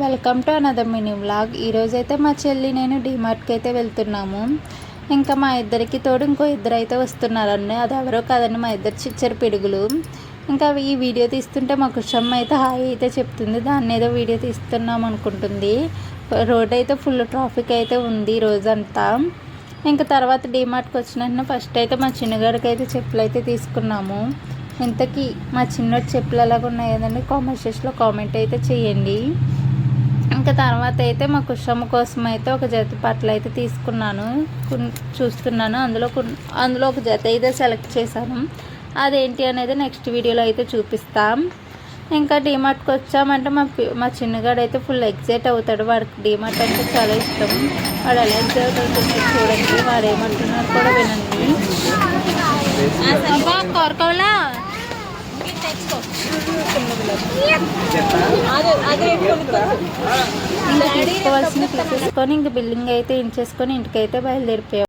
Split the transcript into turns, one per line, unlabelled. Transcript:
Welcome to another mini vlog. ఈరోజైతే మా చెల్లి నేను డీమార్ట్కి అయితే వెళ్తున్నాము. ఇంకా మా ఇద్దరికి తోడు ఇంకో ఇద్దరు అయితే వస్తున్నారండి. అది ఎవరో కాదండి, మా ఇద్దరు చిచ్చర పిడుగులు. ఇంకా ఈ వీడియో తీస్తుంటే మా కుషమ్మ అయితే హాయ్ అయితే చెప్తుంది, దాన్ని ఏదో వీడియో తీస్తున్నాం అనుకుంటుంది. రోడ్ అయితే ఫుల్ ట్రాఫిక్ అయితే ఉంది రోజంతా. ఇంకా తర్వాత డీమార్ట్కి వచ్చిన ఫస్ట్ అయితే మా చిన్నగాడికి అయితే చెప్పులు అయితే తీసుకున్నాము. ఇంతకీ మా చిన్నోటి చెప్పులు ఎలాగ ఉన్నాయి కదండి, కామెంట్ సెక్షన్లో కామెంట్ అయితే చేయండి. ఇంకా తర్వాత అయితే మా కుషమ్మ కోసం అయితే ఒక జత బట్టలు అయితే తీసుకున్నాను, చూస్తున్నాను. అందులో ఒక జత అయితే సెలెక్ట్ చేశాను. అదేంటి అనేది నెక్స్ట్ వీడియోలో అయితే చూపిస్తాం. ఇంకా డీమార్ట్కి వచ్చామంటే మా చిన్నగాడు అయితే ఫుల్ ఎగ్జైట్ అవుతాడు. వాడికి డీమార్ట్ అంటే చాలా ఇష్టం. వాడు ఎలా ఎగ్జైట్ అవుతున్నాడు చూడండి, వాడు ఏమంటున్నాడు కూడా వినండి. కోరుకోవాలా ఇంకా తీసుకోవాల్సిన తీసేసుకొని ఇంక బిల్లింగ్ అయితే ఇంచేసుకొని ఇంటికైతే బయలుదేరిపోయాం.